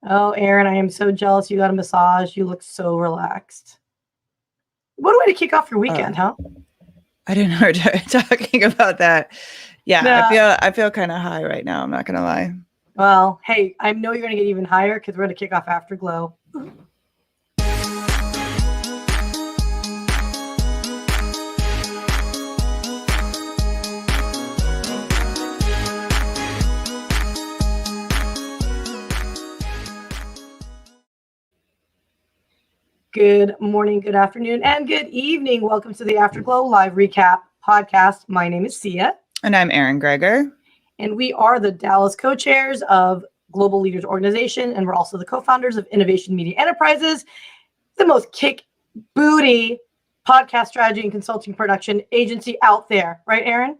Oh, Erin, I am so jealous you got a massage. You look so relaxed. What a way to kick off your weekend, huh? I didn't know we were talking about that. Yeah, Nah. I feel kind of high right now. I'm not gonna lie. Well, hey, I know you're going to get even higher because we're going to kick off after GLO. Good morning, good afternoon, and good evening. Welcome to the Afterglow Live Recap podcast. My name is Syya. And I'm Erin Gregor. And we are the Dallas co-chairs of Global Leaders Organization, and we're also the co-founders of Innovation Media Enterprises, the most kick booty podcast strategy and consulting production agency out there. Right, Erin?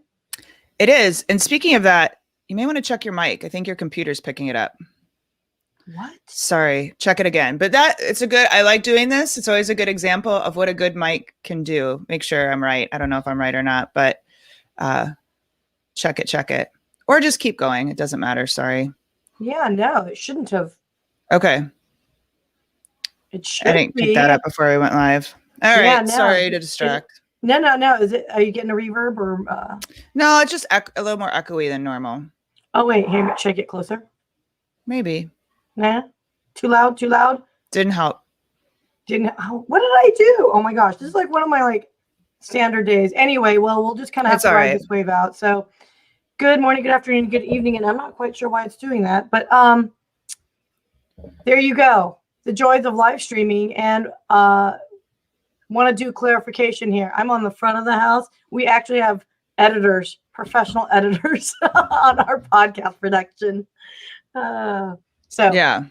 It is. And speaking of that, you may want to check your mic. I think your computer's picking it up. What? Sorry, check it again. But I like doing this. It's always a good example of what a good mic can do. Make sure I'm right. I don't know if I'm right or not, but check it. Or just keep going. It doesn't matter. Sorry. Yeah, no, it shouldn't have. Okay. It should I didn't pick that up before we went live. All right. No. Sorry to distract. No. Are you getting a reverb or? No, it's just a little more echoey than normal. Oh, wait. Hey, should I get closer? Maybe. Nah. Too loud? Didn't help. What did I do? Oh my gosh. This is like one of my standard days. Anyway, well, we'll just kind of have to ride this wave out. So good morning, good afternoon, good evening. And I'm not quite sure why it's doing that, but there you go. The joys of live streaming. And want to do clarification here. I'm on the front of the house. We actually have editors, professional editors on our podcast production. Yeah.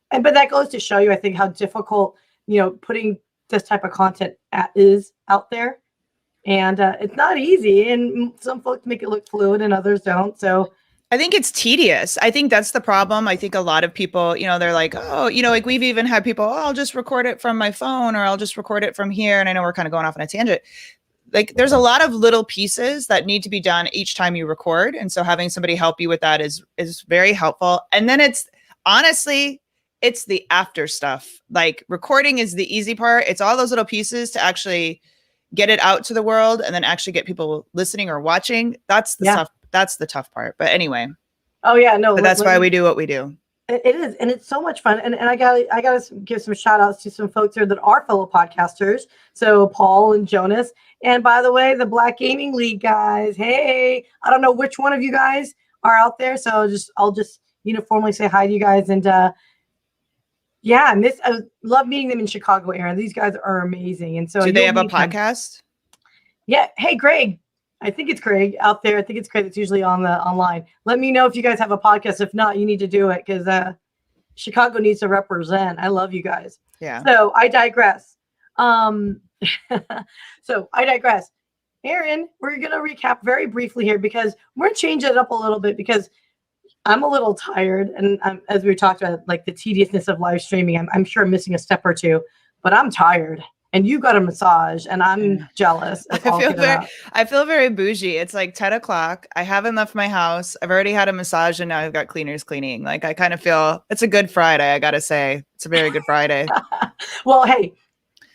But that goes to show you, I think, how difficult, putting this type of content is out there. And it's not easy. And some folks make it look fluid and others don't. So I think it's tedious. I think that's the problem. I think a lot of people, they're like, oh, we've even had people, I'll just record it from my phone or I'll just record it from here. And I know we're kind of going off on a tangent. Like there's a lot of little pieces that need to be done each time you record. And so having somebody help you with that is very helpful. And then it's the after stuff. Like recording is the easy part. It's all those little pieces to actually get it out to the world and then actually get people listening or watching. That's the stuff. That's the tough part. But anyway. Oh yeah, no. But that's why we do what we do. It is, and it's so much fun. And I gotta give some shout outs to some folks here that are fellow podcasters. So Paul and Jonas. And by the way, the Black Gaming League guys. Hey, I don't know which one of you guys are out there. So I'll just uniformly say hi to you guys. And I love meeting them in Chicago, Erin. These guys are amazing. And so do they have a podcast? Yeah. Hey, Greg. I think it's Greg out there. I think it's Greg that's usually online. Let me know if you guys have a podcast. If not, you need to do it because Chicago needs to represent. I love you guys. Yeah. So I digress. Erin, we're going to recap very briefly here because we're going to change it up a little bit because I'm a little tired. And as we talked about, like the tediousness of live streaming, I'm sure I'm missing a step or two, but I'm tired. And you got a massage, and I'm jealous. I feel very bougie. It's like 10 o'clock. I haven't left my house. I've already had a massage, and now I've got cleaners cleaning. Like I kind of feel it's a good Friday. I gotta say, it's a very good Friday. Well, hey,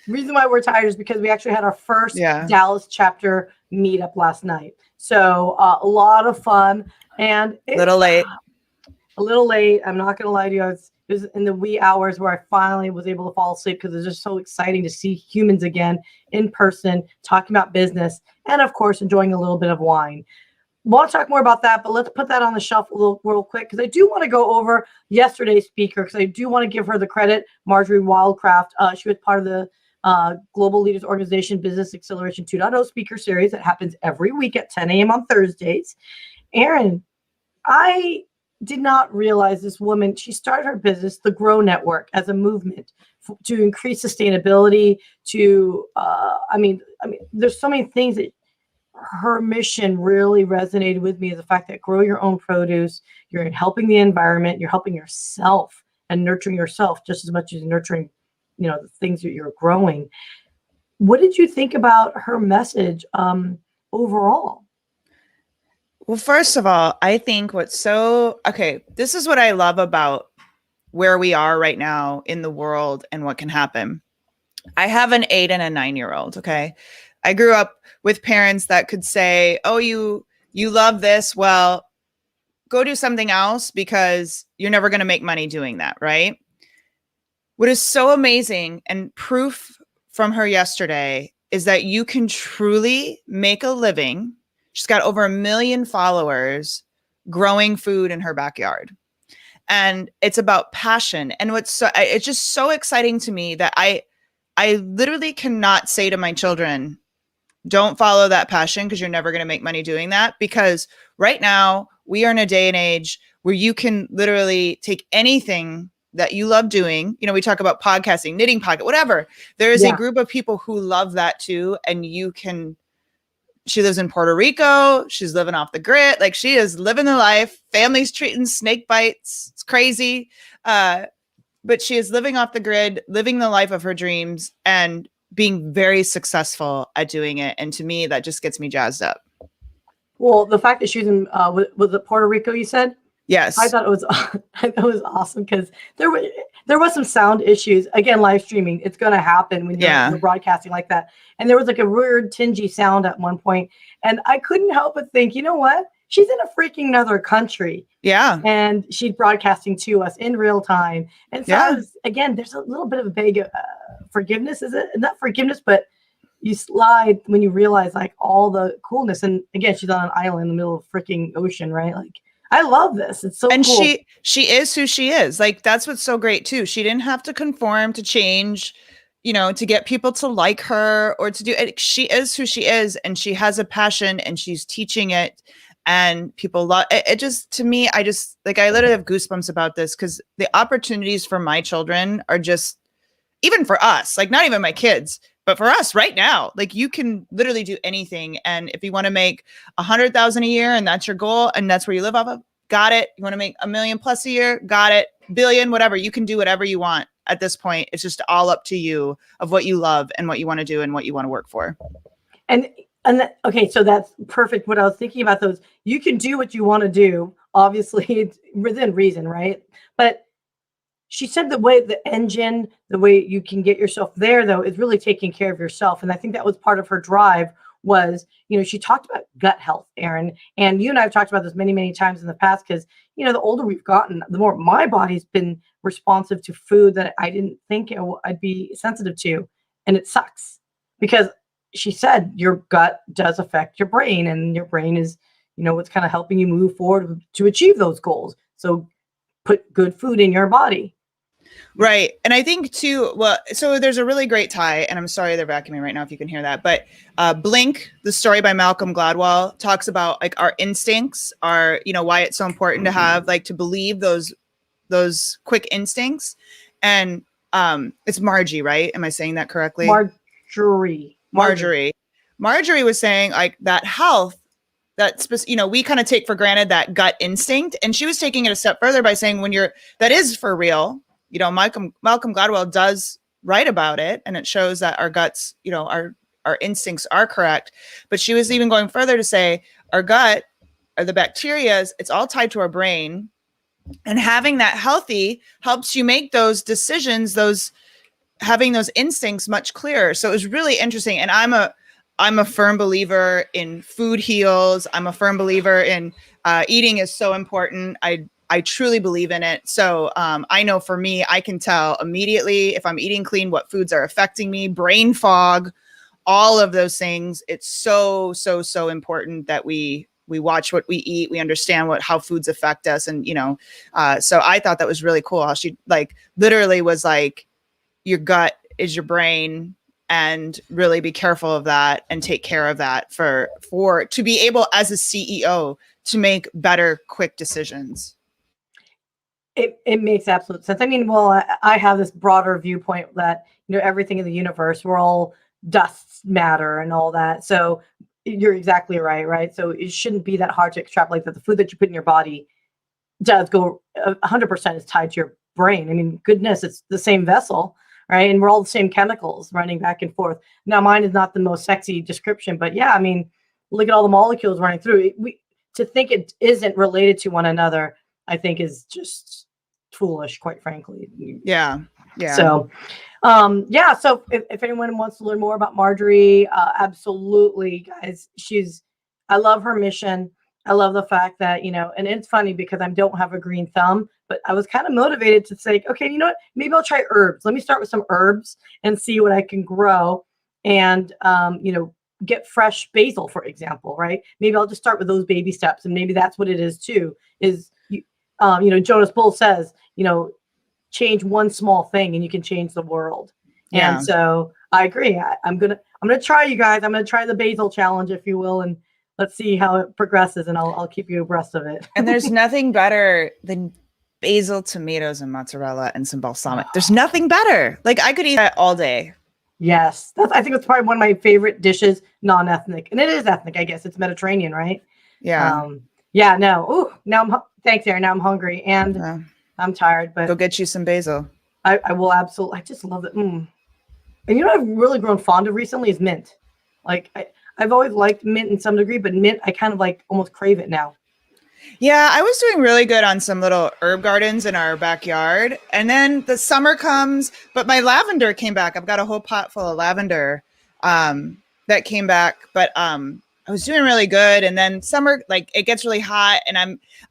the reason why we're tired is because we actually had our first Dallas chapter meetup last night. So a lot of fun, and a little late. I'm not gonna lie to you. It was in the wee hours where I finally was able to fall asleep because it was just so exciting to see humans again in person, talking about business, and of course, enjoying a little bit of wine. We'll talk more about that, but let's put that on the shelf real quick because I do want to go over yesterday's speaker because I do want to give her the credit, Marjorie Wildcraft. She was part of the Global Leaders Organization Business Acceleration 2.0 speaker series that happens every week at 10 a.m. on Thursdays. Erin, I did not realize this woman, she started her business, the GLO Network, as a movement to increase sustainability, to, there's so many things that her mission really resonated with me, the fact that grow your own produce, you're helping the environment, you're helping yourself and nurturing yourself just as much as nurturing, the things that you're growing. What did you think about her message overall? Well, first of all, I think this is what I love about where we are right now in the world and what can happen. I have an 8 and a 9-year-old. Okay. I grew up with parents that could say, oh, you love this. Well, go do something else because you're never going to make money doing that. Right. What is so amazing and proof from her yesterday is that you can truly make a living. She's got over 1 million followers growing food in her backyard. And it's about passion. And it's just so exciting to me that I literally cannot say to my children, don't follow that passion because you're never going to make money doing that. Because right now we are in a day and age where you can literally take anything that you love doing. You know, we talk about podcasting, knitting, pocket, whatever. There is a group of people who love that too. And she lives in Puerto Rico. She's living off the grid. Like, she is living the life. Family's treating snake bites. It's crazy. But she is living off the grid, living the life of her dreams and being very successful at doing it. And to me, that just gets me jazzed up. Well, the fact that she's in, was it Puerto Rico, you said? Yes. I thought it was awesome because there was some sound issues. Again, live streaming, it's going to happen when you're broadcasting like that. And there was like a weird tingy sound at one point. And I couldn't help but think, you know what? She's in a freaking another country. Yeah. And she's broadcasting to us in real time. And so again, there's a little bit of a vague forgiveness. Is it not forgiveness, but you slide when you realize like all the coolness. And again, she's on an island in the middle of freaking ocean, right? Like, I love this. It's so cool. And she is who she is. Like, that's what's so great too. She didn't have to conform to change, you know, to get people to like her or to do it. She is who she is, and she has a passion and she's teaching it, and people love it. It just, to me, I literally have goosebumps about this because the opportunities for my children are just, even for us, like not even my kids, but for us right now, like you can literally do anything. And if you want to make 100,000 a year and that's your goal and that's where you live off of, got it. You want to make 1 million plus a year, got it. Billion, whatever. You can do whatever you want at this point. It's just all up to you of what you love and what you want to do and what you want to work for. Okay, so that's perfect. What I was thinking about those, you can do what you want to do. Obviously, it's within reason, right? But she said the way you can get yourself there, though, is really taking care of yourself. And I think that was part of her drive was, you know, she talked about gut health, Erin. And you and I have talked about this many, many times in the past because, you know, the older we've gotten, the more my body's been responsive to food that I didn't think I'd be sensitive to. And it sucks because she said your gut does affect your brain, and your brain is, you know, what's kind of helping you move forward to achieve those goals. So put good food in your body. Right. And I think too, well, so there's a really great tie, and I'm sorry they're vacuuming right now if you can hear that, but Blink, the story by Malcolm Gladwell, talks about like our instincts are, you know, why it's so important to have, like, to believe those quick instincts. And it's Margie, right? Am I saying that correctly? Marjorie was saying like that health, you know, we kind of take for granted that gut instinct. And she was taking it a step further by saying that is for real. You know, Malcolm Gladwell does write about it, and it shows that our guts, you know, our instincts are correct. But she was even going further to say our gut, or the bacteria, it's all tied to our brain, and having that healthy helps you make those decisions, having those instincts much clearer. So it was really interesting. And I'm a firm believer in food heals. I'm a firm believer in eating is so important. I truly believe in it. So I know for me, I can tell immediately if I'm eating clean, what foods are affecting me, brain fog, all of those things. It's so, so, so important that we watch what we eat. We understand how foods affect us. And, you know, so I thought that was really cool how she like literally was like, your gut is your brain, and really be careful of that and take care of that for to be able as a CEO to make better, quick decisions. It makes absolute sense. I mean, well, I have this broader viewpoint that, you know, everything in the universe, we're all dust, matter, and all that. So you're exactly right? So it shouldn't be that hard to extrapolate that the food that you put in your body does go 100% is tied to your brain. I mean, goodness, it's the same vessel, right? And we're all the same chemicals running back and forth. Now, mine is not the most sexy description, but yeah, I mean, look at all the molecules running through it. To think it isn't related to one another, I think is just foolish, quite frankly. Yeah. So, so if anyone wants to learn more about Marjorie, absolutely, guys. I love her mission. I love the fact that, and it's funny because I don't have a green thumb, but I was kind of motivated to say, okay, you know what? Maybe I'll try herbs. Let me start with some herbs and see what I can grow and, get fresh basil, for example, right? Maybe I'll just start with those baby steps. And maybe that's what it is too, Jonas Bull says, change one small thing and you can change the world. Yeah. And so I agree. I'm gonna try, you guys. I'm gonna try the basil challenge, if you will, and let's see how it progresses, and I'll keep you abreast of it. And there's nothing better than basil, tomatoes, and mozzarella and some balsamic. There's nothing better. Like I could eat that all day. Yes, I think it's probably one of my favorite dishes, non-ethnic, and it is ethnic, I guess. It's Mediterranean, right? Yeah. No. Ooh, thanks, Erin. Now I'm hungry and I'm tired, but go get you some basil. I will absolutely. I just love it. And what I've really grown fond of recently is mint. Like I've always liked mint in some degree, but mint I kind of like almost crave it now. Yeah, I was doing really good on some little herb gardens in our backyard. And then the summer comes, but my lavender came back. I've got a whole pot full of lavender that came back. But I was doing really good. And then summer, like it gets really hot and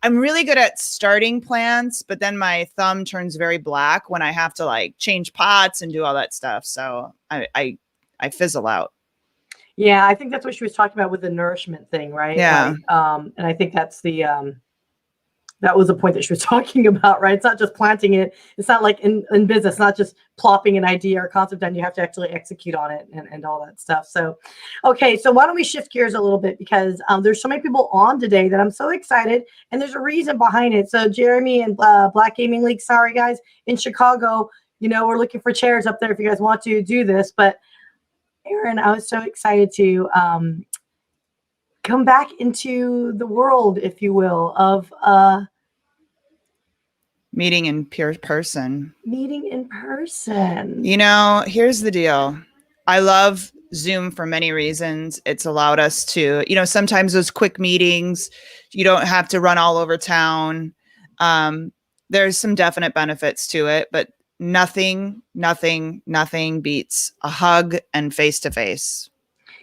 I'm really good at starting plants, but then my thumb turns very black when I have to like change pots and do all that stuff. So I fizzle out. Yeah, I think that's what she was talking about with the nourishment thing, right? Yeah. And I think that's that was the point that she was talking about, right? It's not just planting it. It's not like in business, not just plopping an idea or concept down. You have to actually execute on it and all that stuff. So, okay. So why don't we shift gears a little bit because there's so many people on today that I'm so excited and there's a reason behind it. So Jeremy and Black Gaming League, sorry guys, in Chicago, we're looking for chairs up there if you guys want to do this, but Erin, I was so excited to come back into the world, if you will, of meeting in person. Meeting in person. Here's the deal. I love Zoom for many reasons. It's allowed us to, sometimes those quick meetings, you don't have to run all over town. There's some definite benefits to it, but nothing beats a hug and face-to-face.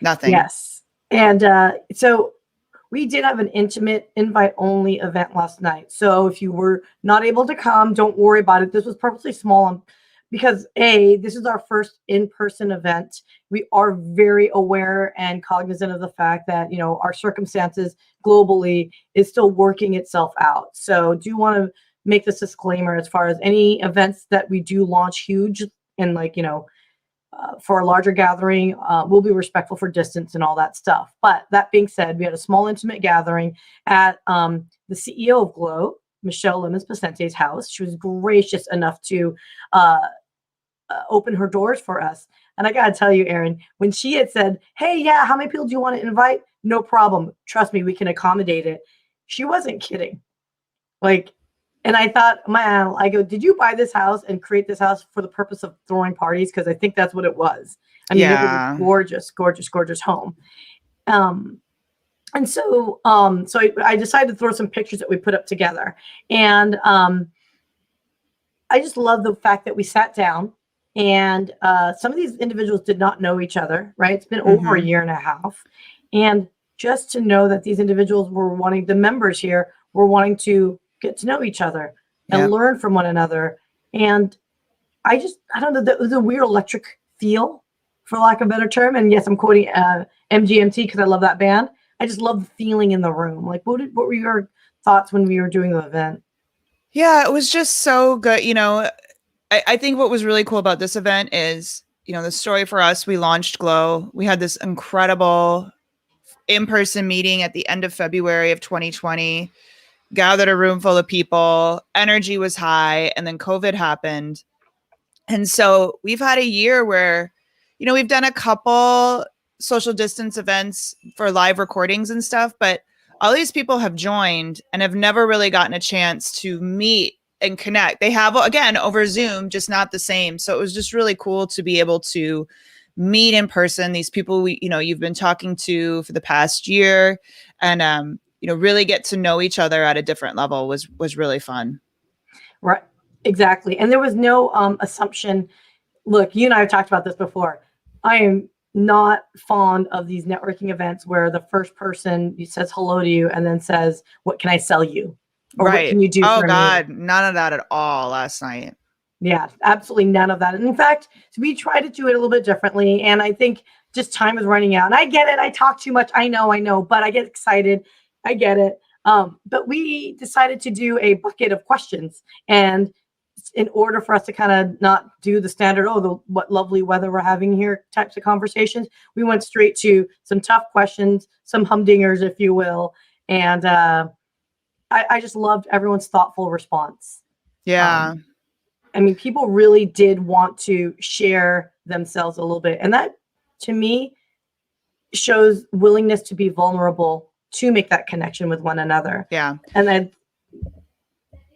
Nothing. Yes. And so we did have an intimate invite-only event last night. So if you were not able to come, don't worry about it. This was purposely small because this is our first in-person event. We are very aware and cognizant of the fact that, our circumstances globally is still working itself out. So do want to make this disclaimer as far as any events that we do launch huge and for a larger gathering, we'll be respectful for distance and all that stuff. But that being said, we had a small intimate gathering at the CEO of GLO, Michelle Lemmons-Poscente's house. She was gracious enough to open her doors for us. And I got to tell you, Erin, when she had said, hey, yeah, how many people do you want to invite? No problem. Trust me, we can accommodate it. She wasn't kidding. And I thought, I go, did you buy this house and create this house for the purpose of throwing parties? Because I think that's what it was. I mean, It was a gorgeous, gorgeous, gorgeous home. And so I decided to throw some pictures that we put up together. And I just love the fact that we sat down and some of these individuals did not know each other, right? It's been over a year and a half. And just to know that these individuals the members here were wanting to get to know each other and learn from one another. And I don't know, it was a weird electric feel, for lack of a better term. And yes, I'm quoting MGMT because I love that band. I just love the feeling in the room. What were your thoughts when we were doing the event? Yeah, it was just so good. I think what was really cool about this event is, the story for us, we launched GLO. We had this incredible in-person meeting at the end of February of 2020. Gathered a room full of people, energy was high, and then COVID happened. And so we've had a year where, we've done a couple social distance events for live recordings and stuff, but all these people have joined and have never really gotten a chance to meet and connect. They have, again, over Zoom, just not the same. So it was just really cool to be able to meet in person, these people you've been talking to for the past year, and really get to know each other at a different level was really fun. Right. Exactly. And there was no assumption. Look, you and I have talked about this before. I am not fond of these networking events where the first person says hello to you and then says, "What can I sell you?" Or "What Right. can you do Oh for me?" God, none of that at all last night. Yeah, absolutely none of that. And in fact, we try to do it a little bit differently. And I think just time is running out. And I get it. I talk too much. I know, but I get excited. I get it. But we decided to do a bucket of questions. And in order for us to kind of not do the standard, what lovely weather we're having here types of conversations, we went straight to some tough questions, some humdingers, if you will. And I just loved everyone's thoughtful response. Yeah. I mean, people really did want to share themselves a little bit. And that, to me, shows willingness to be vulnerable to make that connection with one another. Yeah. And I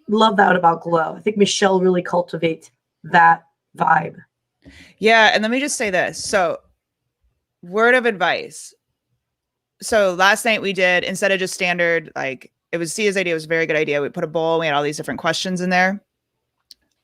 love that about GLO. I think Michelle really cultivates that vibe. Yeah. And let me just say this. So, word of advice. So, last night we did, instead of just standard, like it was Sya's idea, it was a very good idea. We put a bowl, we had all these different questions in there.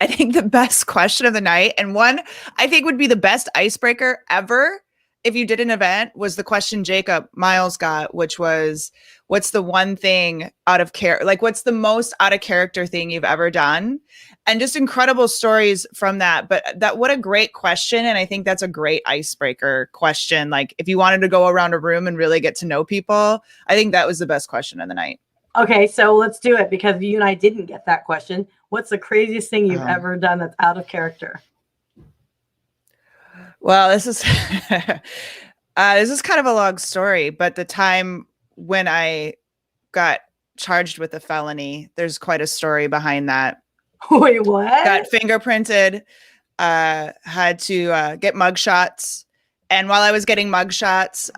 I think the best question of the night, and one I think would be the best icebreaker ever if you did an event, was the question Jacob Miles got, which was, what's the one thing out of character, like what's the most out of character thing you've ever done? And just incredible stories from that. But that, what a great question. And I think that's a great icebreaker question. Like if you wanted to go around a room and really get to know people, I think that was the best question of the night. Okay, so let's do it, because you and I didn't get that question. What's the craziest thing you've ever done that's out of character? Well, this is this is kind of a long story, but the time when I got charged with a felony, there's quite a story behind that. Wait, what? Got fingerprinted, had to get mugshots. And while I was getting mugshots,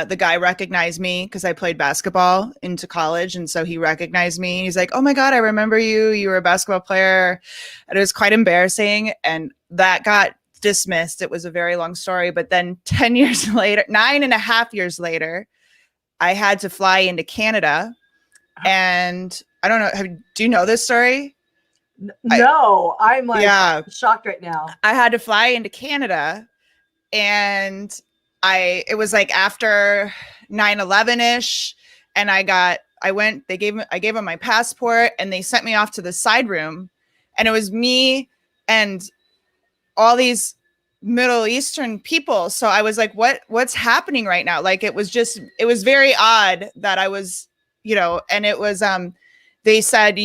the guy recognized me because I played basketball into college. And so he recognized me. He's like, "Oh my God, I remember you. You were a basketball player." And it was quite embarrassing. And that got dismissed. It was a very long story. But then 10 years later, 9.5 years later, I had to fly into Canada. And I don't know, do you know this story? No, I'm like shocked right now. I had to fly into Canada. And it was like after 9/11-ish, and I gave them my passport, and they sent me off to the side room, and it was me and all these Middle Eastern people. So I was like, what's happening right now? Like, it was very odd that I was, and it was, they said,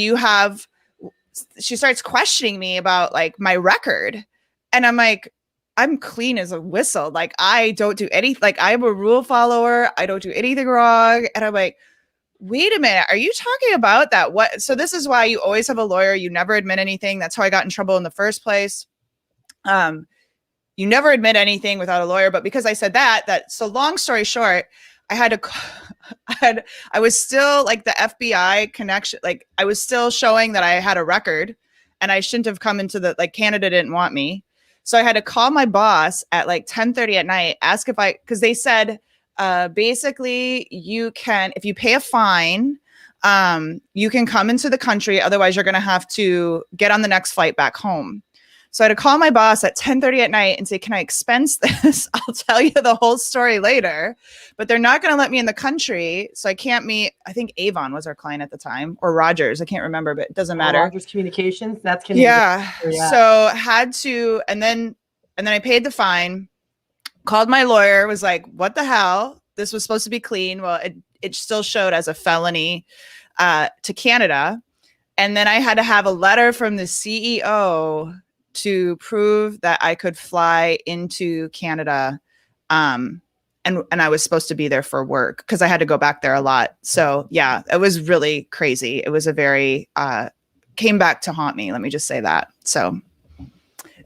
she starts questioning me about like my record. And I'm like, I'm clean as a whistle. Like, I don't do anything. Like, I'm a rule follower. I don't do anything wrong. And I'm like, wait a minute. Are you talking about that? What? So this is why you always have a lawyer. You never admit anything. That's how I got in trouble in the first place. You never admit anything without a lawyer. But because I said so long story short, I was still like the FBI connection. Like, I was still showing that I had a record, and I shouldn't have come into Canada didn't want me. So I had to call my boss at like 10:30 at night, ask because they said, basically you can, if you pay a fine, you can come into the country. Otherwise you're going to have to get on the next flight back home. So I had to call my boss at 10:30 at night and say, "Can I expense this? I'll tell you the whole story later, but they're not going to let me in the country. So I can't meet," I think Avon was our client at the time, or Rogers. I can't remember, but it doesn't matter. Rogers Communications. That's Canadian. Yeah. So had to, and then I paid the fine, called my lawyer, was like, "What the hell? This was supposed to be clean." Well, it still showed as a felony to Canada. And then I had to have a letter from the CEO to prove that I could fly into Canada. And I was supposed to be there for work because I had to go back there a lot. So yeah, it was really crazy. It was a very, came back to haunt me. Let me just say that. So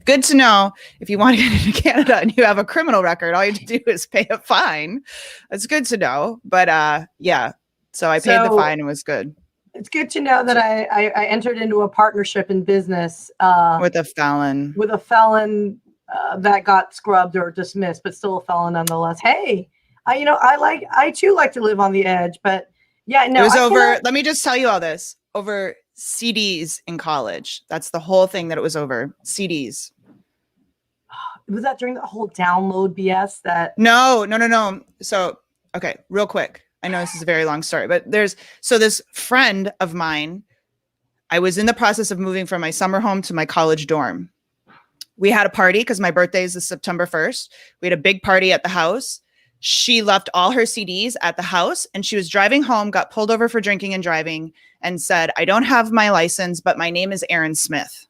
good to know, if you want to get into Canada and you have a criminal record, all you have to do is pay a fine. It's good to know. But yeah, so I paid the fine and it was good. It's good to know that I entered into a partnership in business with a felon. That got scrubbed or dismissed, but still a felon nonetheless. Hey, I too like to live on the edge, but yeah, no. It was over. Let me just tell you all this. Over CDs in college. That's the whole thing that it was over. CDs. Was that during the whole download BS that? No. So, okay, real quick. I know this is a very long story, but this friend of mine, I was in the process of moving from my summer home to my college dorm. We had a party because my birthday is September 1st. We had a big party at the house. She left all her CDs at the house and she was driving home, got pulled over for drinking and driving and said, I don't have my license, but my name is Erin Smith.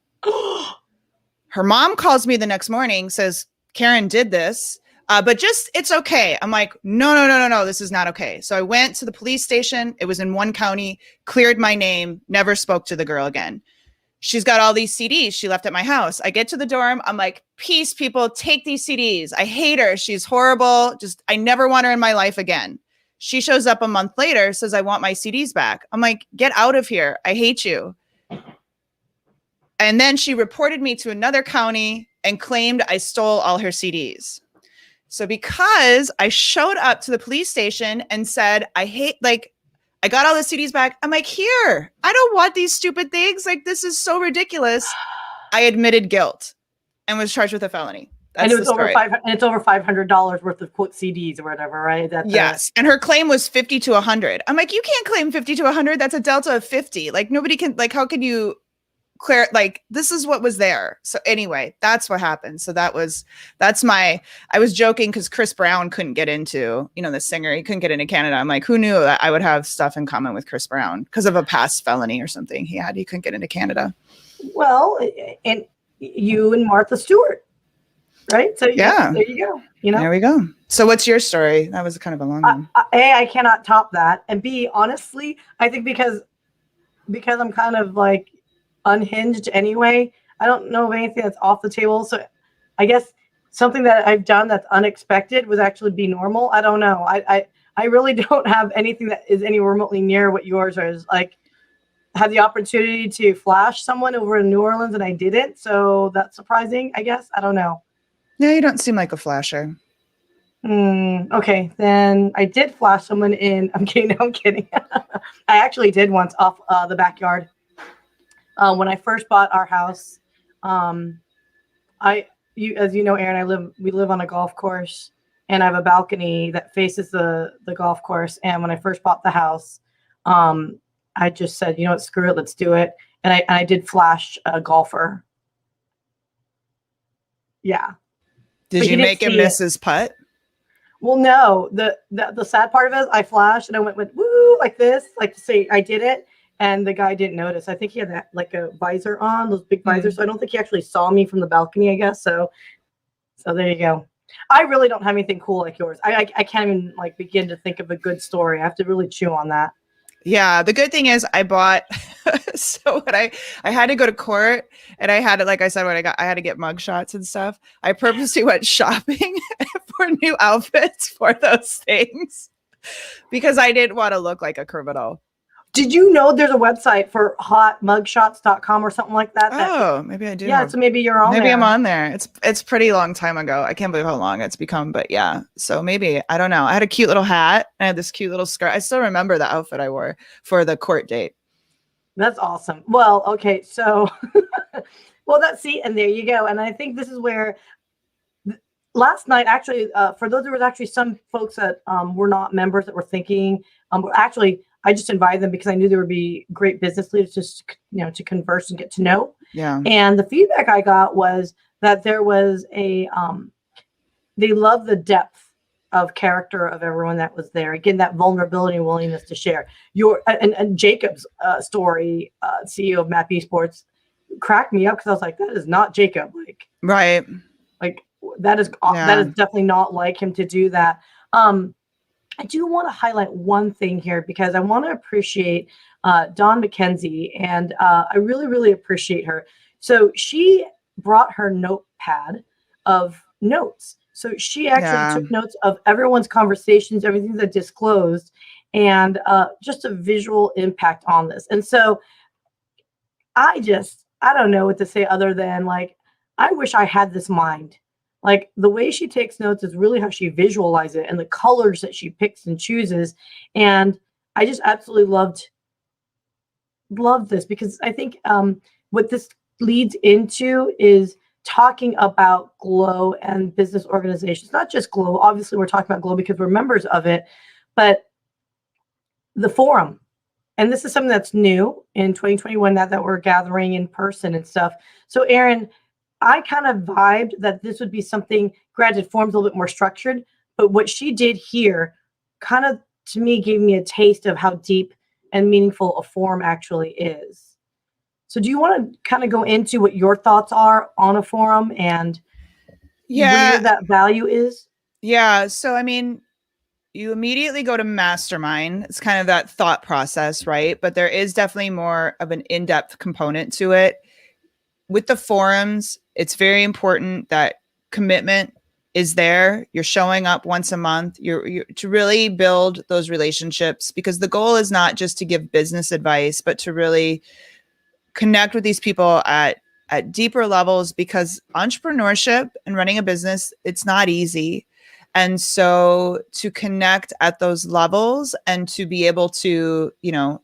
Her mom calls me the next morning, says, Karen did this, but just, it's okay. I'm like, no, this is not okay. So I went to the police station. It was in one county, cleared my name, never spoke to the girl again. She's got all these CDs she left at my house. I get to the dorm. I'm like, peace, people, take these CDs. I hate her. She's horrible. I never want her in my life again. She shows up a month later, says, I want my CDs back. I'm like, get out of here. I hate you. And then she reported me to another county and claimed I stole all her CDs. So because I showed up to the police station and said, I got all the CDs back. I'm like, here, I don't want these stupid things. Like, this is so ridiculous. I admitted guilt and was charged with a felony. That's and it was over it's over $500 worth of quote CDs or whatever, right? Yes. And her claim was 50 to 100. I'm like, you can't claim 50 to 100. That's a delta of 50. Like, nobody can, like, how can you clear, like, this is what was there. So anyway, that's what happened. So I was joking because Chris Brown couldn't get into, the singer, he couldn't get into Canada. I'm like, who knew that I would have stuff in common with Chris Brown because of a past felony or something he couldn't get into Canada. Well, and you and Martha Stewart, right? So yeah, there you go. There we go. So what's your story? That was kind of a long one. I cannot top that. And B, honestly, I think because I'm kind of like unhinged anyway, I don't know of anything that's off the table. So I guess something that I've done that's unexpected was actually be normal. I don't know. I really don't have anything that is any remotely near what yours is. Like, had the opportunity to flash someone over in New Orleans and I didn't. So that's surprising, I guess. I don't know. Yeah, you don't seem like a flasher. Okay, then I did flash someone in. I'm kidding. I actually did once off the backyard. When I first bought our house, as you know, Erin, we live on a golf course, and I have a balcony that faces the golf course. And when I first bought the house, I just said, you know what, screw it, let's do it. And I did flash a golfer. Yeah. Did you make him miss his putt? Well, no. The sad part of it is I flashed and I went woo like this, like to say I did it. And the guy didn't notice. I think he had that like a visor on, those big visors. So I don't think he actually saw me from the balcony, I guess. So there you go. I really don't have anything cool like yours. I can't even like begin to think of a good story. I have to really chew on that. Yeah. The good thing is I bought, so when I had to go to court and I had to, like I said, I had to get mug shots and stuff. I purposely went shopping for new outfits for those things because I didn't want to look like a criminal. Did you know there's a website for hotmugshots.com or something like that? Oh, maybe I do. Yeah, so maybe you're on there. Maybe I'm on there. It's pretty long time ago. I can't believe how long it's become, but yeah. So maybe, I don't know. I had a cute little hat. I had this cute little skirt. I still remember the outfit I wore for the court date. That's awesome. Well, okay. So, and there you go. And I think this is where last night, actually, for those, there was actually some folks that were not members that were thinking, actually, I just invited them because I knew there would be great business leaders just, to converse and get to know. Yeah. And the feedback I got was that there was they love the depth of character of everyone that was there. Again, that vulnerability and willingness to share. And Jacob's story, CEO of Map Esports, cracked me up because I was like, that is not Jacob. Like, right. Like that is definitely not like him to do that. I do want to highlight one thing here because I want to appreciate Dawn McKenzie, and I really, really appreciate her. So she brought her notepad of notes. So she actually took notes of everyone's conversations, everything that disclosed, and just a visual impact on this. And so I don't know what to say other than like, I wish I had this mind. Like the way she takes notes is really how she visualizes it and the colors that she picks and chooses. And I just absolutely loved love this because I think what this leads into is talking about GLO and business organizations, not just GLO. Obviously, we're talking about GLO because we're members of it, but the forum. And this is something that's new in 2021 that we're gathering in person and stuff. So, Erin, I kind of vibed that this would be something, granted, form's a little bit more structured, but what she did here kind of, to me, gave me a taste of how deep and meaningful a forum actually is. So do you want to kind of go into what your thoughts are on a forum and where that value is? Yeah. So, I mean, you immediately go to mastermind. It's kind of that thought process, right? But there is definitely more of an in-depth component to it. With the forums, it's very important that commitment is there. You're showing up once a month. You're to really build those relationships, because the goal is not just to give business advice, but to really connect with these people at deeper levels, because entrepreneurship and running a business, it's not easy. And so to connect at those levels and to be able to,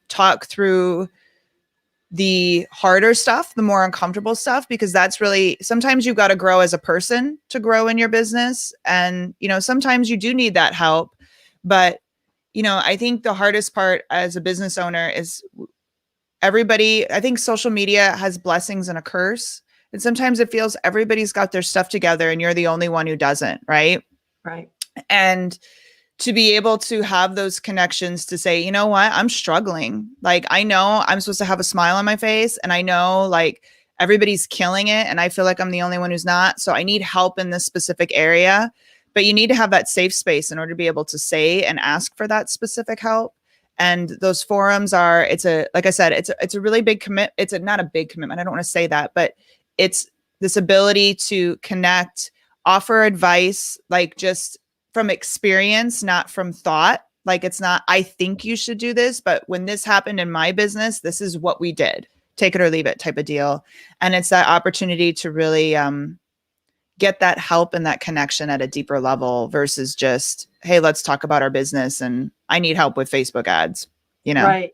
talk through the harder stuff, the more uncomfortable stuff, because that's really, sometimes you've got to grow as a person to grow in your business. And, sometimes you do need that help. But, I think the hardest part as a business owner is I think social media has blessings and a curse. And sometimes it feels everybody's got their stuff together and you're the only one who doesn't, right? Right. And to be able to have those connections to say, you know what, I'm struggling. Like, I know I'm supposed to have a smile on my face, and I know like everybody's killing it, and I feel like I'm the only one who's not. So I need help in this specific area. But you need to have that safe space in order to be able to say and ask for that specific help. And those forums like I said, it's a really big commit. It's not a big commitment. I don't want to say that, but it's this ability to connect, offer advice, like just from experience, not from thought. Like, it's not, I think you should do this, but when this happened in my business, this is what we did. Take it or leave it type of deal. And it's that opportunity to really get that help and that connection at a deeper level versus just, hey, let's talk about our business and I need help with Facebook ads, Right.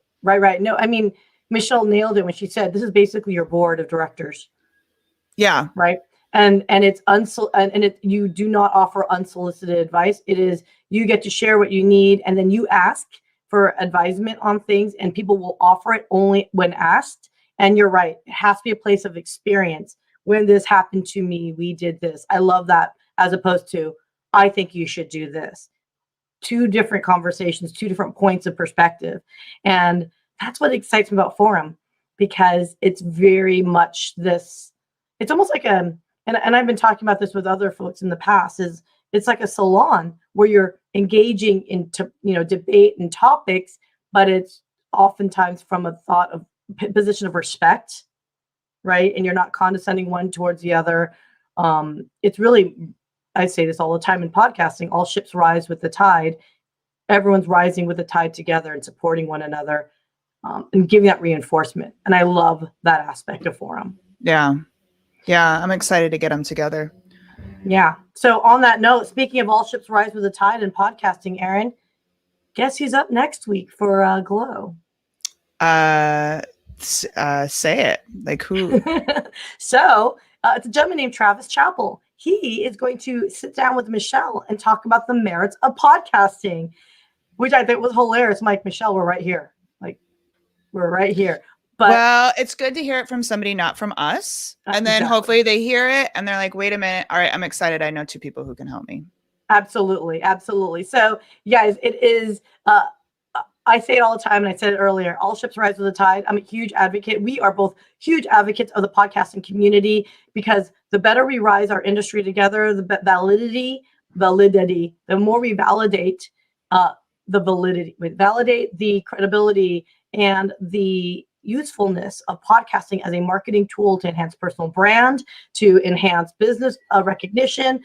No, I mean, Michelle nailed it when she said, this is basically your board of directors. Yeah. Right. And it's you do not offer unsolicited advice. It is, you get to share what you need, and then you ask for advisement on things, and people will offer it only when asked. And you're right. It has to be a place of experience. When this happened to me, we did this. I love that, as opposed to, I think you should do this. Two different conversations, two different points of perspective. And that's what excites me about forum, because it's very much this, it's almost like and I've been talking about this with other folks in the past, is it's like a salon where you're engaging into, debate and topics, but it's oftentimes from a thought of position of respect, right? And you're not condescending one towards the other. It's really, I say this all the time in podcasting, all ships rise with the tide. Everyone's rising with the tide together and supporting one another, and giving that reinforcement. And I love that aspect of forum. Yeah. Yeah. I'm excited to get them together. Yeah. So on that note, speaking of all ships rise with the tide in podcasting, Erin, guess who's up next week for GLO? Say it. Like, who? So it's a gentleman named Travis Chappell. He is going to sit down with Michelle and talk about the merits of podcasting, which I think was hilarious. Mike, Michelle, we're right here. Like, we're right here. But, well, it's good to hear it from somebody, not from us. And then hopefully they hear it and they're like, wait a minute. All right, I'm excited. I know two people who can help me. Absolutely. Absolutely. So, guys, it is, I say it all the time, and I said it earlier, all ships rise with the tide. I'm a huge advocate. We are both huge advocates of the podcasting community, because the better we rise our industry together, the validity, the more we validate validate the credibility and the usefulness of podcasting as a marketing tool to enhance personal brand, to enhance business recognition,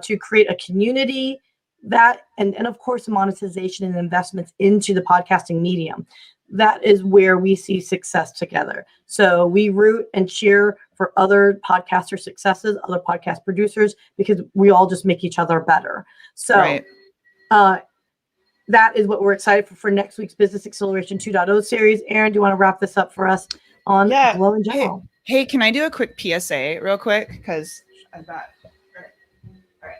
to create a community, that, and of course, monetization and investments into the podcasting medium. That is where we see success together. So we root and cheer for other podcaster successes, other podcast producers, because we all just make each other better. So, right. that is what we're excited for next week's Business Acceleration 2.0 series. Erin, do you want to wrap this up for us on GLO in general? Hey, can I do a quick PSA real quick? Because I've got. All right.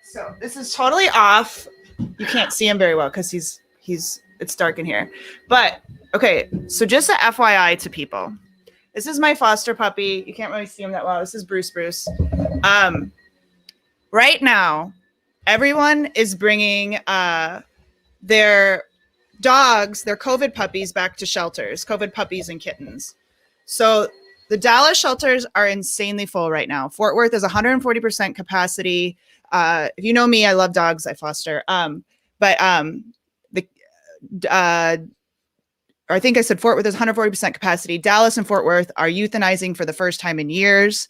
So this is totally off. You can't see him very well because it's dark in here. But okay, so just a FYI to people. This is my foster puppy. You can't really see him that well. This is Bruce. Right now, everyone is bringing their dogs, their COVID puppies back to shelters, COVID puppies and kittens. So the Dallas shelters are insanely full right now. Fort Worth is 140% capacity. If you know me, I love dogs. I foster. I think I said Fort Worth is 140% capacity. Dallas and Fort Worth are euthanizing for the first time in years.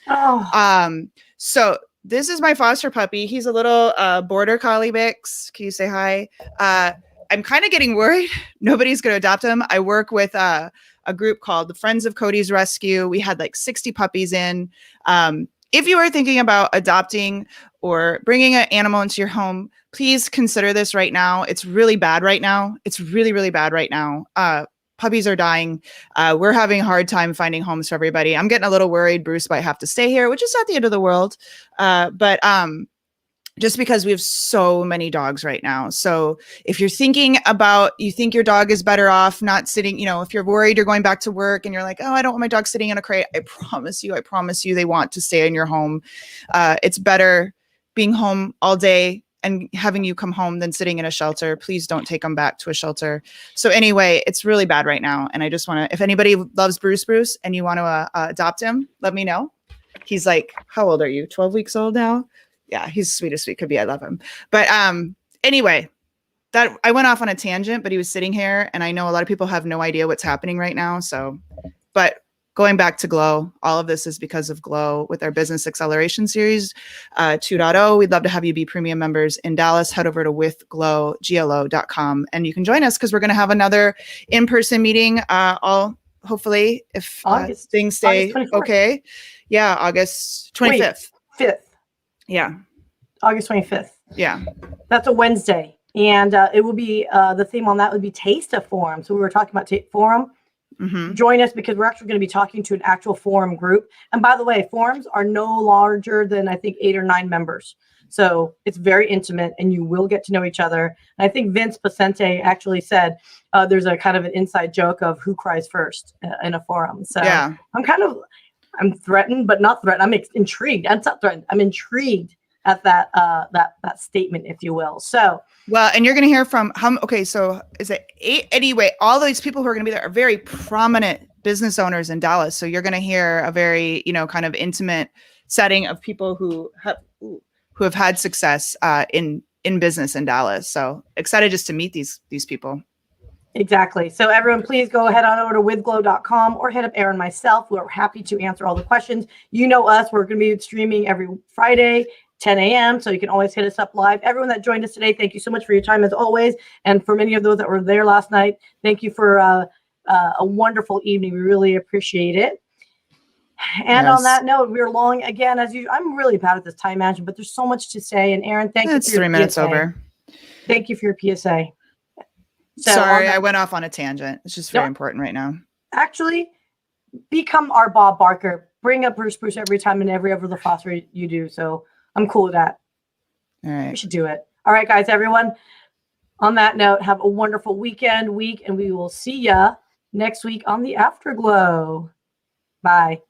So this is my foster puppy. He's a little border collie mix. Can you say hi? I'm kind of getting worried. Nobody's going to adopt him. I work with a group called the Friends of Cody's Rescue. We had like 60 puppies in. If you are thinking about adopting or bringing an animal into your home, please consider this right now. It's really bad right now. It's really, really bad right now. Puppies are dying. We're having a hard time finding homes for everybody. I'm getting a little worried Bruce might have to stay here, which is not the end of the world. But just because we have so many dogs right now. So if you're thinking about, you think your dog is better off not sitting, if you're worried you're going back to work and you're like, oh, I don't want my dog sitting in a crate. I promise you, they want to stay in your home. It's better being home all day and having you come home than sitting in a shelter. Please don't take them back to a shelter. So anyway, it's really bad right now. And I just want to, if anybody loves Bruce and you want to adopt him, let me know. He's like, how old are you? 12 weeks old now? Yeah, he's sweet as sweet could be. I love him. But anyway, that I went off on a tangent, but he was sitting here and I know a lot of people have no idea what's happening right now. So, but going back to GLO, all of this is because of GLO with our Business Acceleration Series 2.0. We'd love to have you be premium members in Dallas. Head over to withglo.com and you can join us because we're going to have another in-person meeting hopefully if things stay okay. Yeah, August 25th. 5th. Yeah. August 25th. Yeah. That's a Wednesday. And it will be, the theme on that would be Taste of Forum. So we were talking about Forum. Mm-hmm. Join us because we're actually going to be talking to an actual forum group. And by the way, forums are no larger than I think 8 or 9 members. So it's very intimate and you will get to know each other. And I think Lemmons-Poscente actually said there's a kind of an inside joke of who cries first in a forum. So yeah. I'm threatened, but not threatened. I'm intrigued. I'm not threatened. I'm intrigued at that statement, if you will. So well, and you're going to hear from okay. So is it 8? Anyway, all these people who are going to be there are very prominent business owners in Dallas. So you're going to hear a very, kind of intimate setting of people who have had success in business in Dallas. So excited just to meet these people. Exactly. So everyone, please go ahead on over to withglo.com or hit up Erin and myself. We're happy to answer all the questions. You know us. We're going to be streaming every Friday, 10 a.m. So you can always hit us up live. Everyone that joined us today, thank you so much for your time as always. And for many of those that were there last night, thank you for a wonderful evening. We really appreciate it. And on that note, we're long again, as usual. I'm really bad at this time management, but there's so much to say. And Erin, thank you. It's 3 minutes over. Thank you for your PSA. So sorry, I went off on a tangent. It's just very important right now. Actually, become our Bob Barker. Bring up Bruce every time and every other foster you do. So I'm cool with that. All right. We should do it. All right, guys, everyone. On that note, have a wonderful week, and we will see ya next week on the Afterglow. Bye.